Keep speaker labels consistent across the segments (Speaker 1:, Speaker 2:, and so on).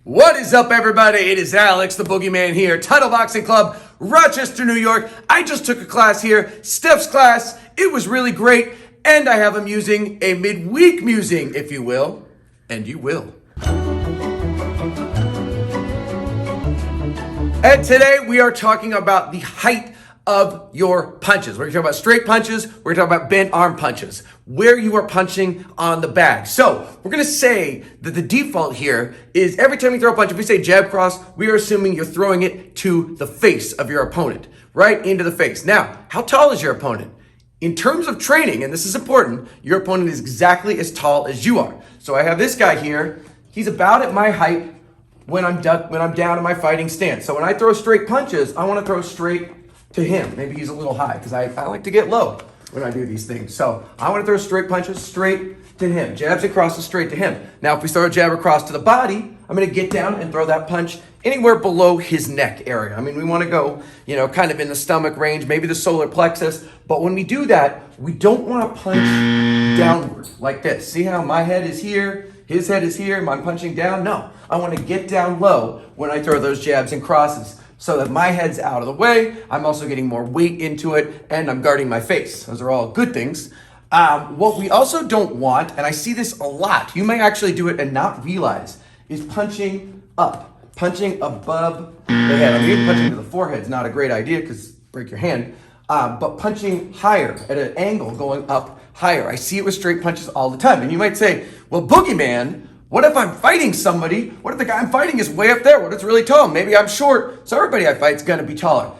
Speaker 1: What is up, everybody? It is Alex, the Boogeyman here, Title Boxing Club, Rochester, New York. I just took a class here, Steph's class. It was really great, and I have him using a midweek musing, if you will, and you will. And today we are talking about the height of your punches. We're going to talk about straight punches. We're going to talk about bent arm punches, where you are punching on the bag. So we're going to say that the default here is every time you throw a punch, if we say jab cross, we are assuming you're throwing it to the face of your opponent, right into the face. Now, how tall is your opponent? In terms of training, and this is important, your opponent is exactly as tall as you are. So I have this guy here. He's about at my height when I'm down in my fighting stance. So when I throw straight punches, I want to throw straight to him. Maybe he's a little high because I like to get low when I do these things. So I want to throw straight punches straight to him. Jabs and crosses straight to him. Now, if we throw a jab across to the body, I'm going to get down and throw that punch anywhere below his neck area. I mean, we want to go, kind of in the stomach range, maybe the solar plexus. But when we do that, we don't want to punch downward like this. See how my head is here, his head is here, I'm punching down? No, I want to get down low when I throw those jabs and crosses, so that my head's out of the way. I'm also getting more weight into it, and I'm guarding my face. Those are all good things. What we also don't want, and I see this a lot, you may actually do it and not realize, is punching up, punching above the head. I mean, even punching to the forehead is not a great idea because break your hand, but punching higher at an angle, going up higher. I see it with straight punches all the time. And you might say, well, Boogeyman, what if I'm fighting somebody? What if the guy I'm fighting is way up there? What if it's really tall? Maybe I'm short, so everybody I fight is going to be taller.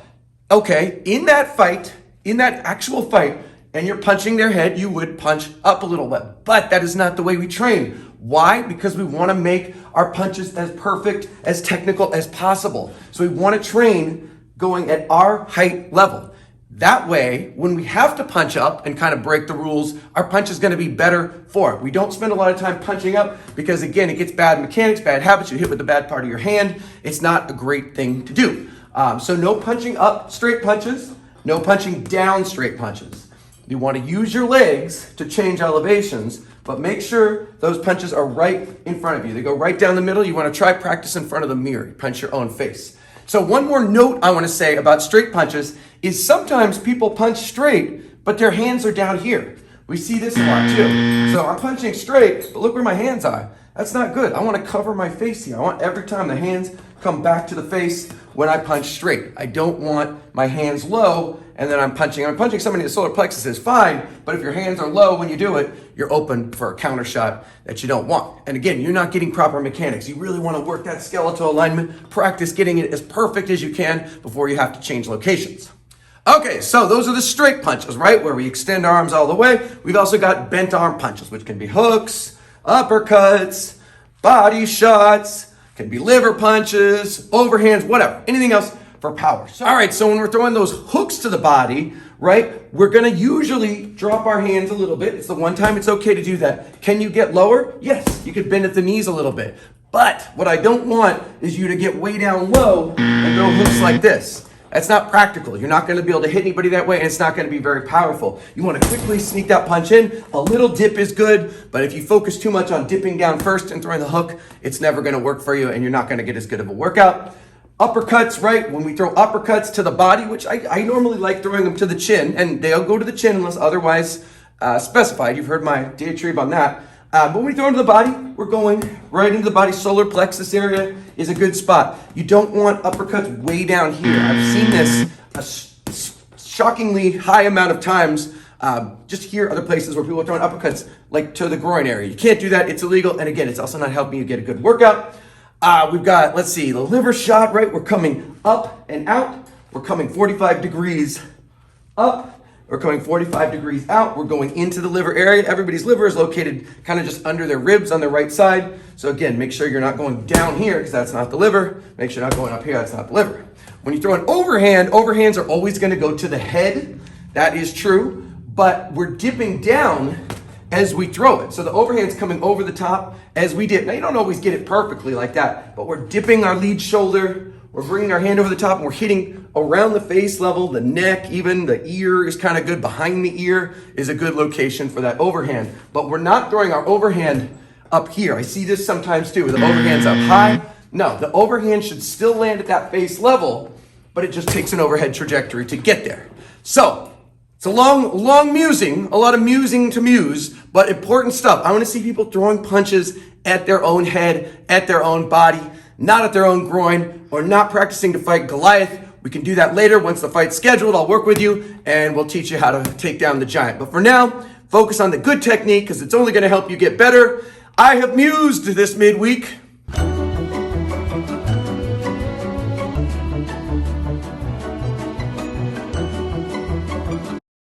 Speaker 1: Okay, in that fight, in that actual fight, and you're punching their head, you would punch up a little bit. But that is not the way we train. Why? Because we want to make our punches as perfect, as technical as possible. So we want to train going at our height level. That way, when we have to punch up and kind of break the rules, our punch is going to be better for it. We don't spend a lot of time punching up because, again, it gets bad mechanics, bad habits. You hit with the bad part of your hand. It's not a great thing to do. So no punching up straight punches, no punching down straight punches. You want to use your legs to change elevations, but make sure those punches are right in front of you. They go right down the middle. You want to try practice in front of the mirror. Punch your own face. So one more note I want to say about straight punches is sometimes people punch straight, but their hands are down here. We see this a lot too. So I'm punching straight, but look where my hands are. That's not good. I want to cover my face here. I want every time the hands come back to the face when I punch straight. I don't want my hands low and then I'm punching. Somebody in the solar plexus is fine, but if your hands are low when you do it, you're open for a counter shot that you don't want. And again, you're not getting proper mechanics. You really want to work that skeletal alignment, practice getting it as perfect as you can before you have to change locations. Okay, so those are the straight punches, right? Where we extend our arms all the way. We've also got bent arm punches, which can be hooks, uppercuts, body shots, can be liver punches, overhands, whatever, anything else for power. All right, so when we're throwing those hooks to the body, right, we're gonna usually drop our hands a little bit. It's the one time it's okay to do that. Can you get lower? Yes, you could bend at the knees a little bit. But what I don't want is you to get way down low and throw hooks like this. That's not practical. You're not going to be able to hit anybody that way, and it's not going to be very powerful. You want to quickly sneak that punch in. A little dip is good, but if you focus too much on dipping down first and throwing the hook, it's never going to work for you, and you're not going to get as good of a workout. Uppercuts, right? When we throw uppercuts to the body, which I normally like throwing them to the chin, and they'll go to the chin unless otherwise specified. You've heard my diatribe on that. But when we throw into the body, we're going right into the body. Solar plexus area is a good spot. You don't want uppercuts way down here. I've seen this a shockingly high amount of times just here, other places where people are throwing uppercuts like to the groin area. You can't do that. It's illegal. And again, it's also not helping you get a good workout. We've got, let's see, the liver shot, right? We're coming up and out. We're coming 45 degrees up. We're coming 45 degrees out. We're going into the liver area. Everybody's liver is located kind of just under their ribs on the right side. So again, make sure you're not going down here because that's not the liver. Make sure you're not going up here. That's not the liver. When you throw an overhand, overhands are always going to go to the head. That is true. But we're dipping down as we throw it. So the overhand's coming over the top as we dip. Now, you don't always get it perfectly like that, but we're dipping our lead shoulder. We're bringing our hand over the top and we're hitting around the face level, the neck, even the ear is kind of good. Behind the ear is a good location for that overhand. But we're not throwing our overhand up here. I see this sometimes too, where the overhand's up high. No, the overhand should still land at that face level, but it just takes an overhead trajectory to get there. So, it's a long musing, a lot of musing to muse, but important stuff. I want to see people throwing punches at their own head, at their own body, not at their own groin, or not practicing to fight Goliath. We can do that later. Once the fight's scheduled, I'll work with you and we'll teach you how to take down the giant. But for now, focus on the good technique because it's only going to help you get better. I have mused this midweek.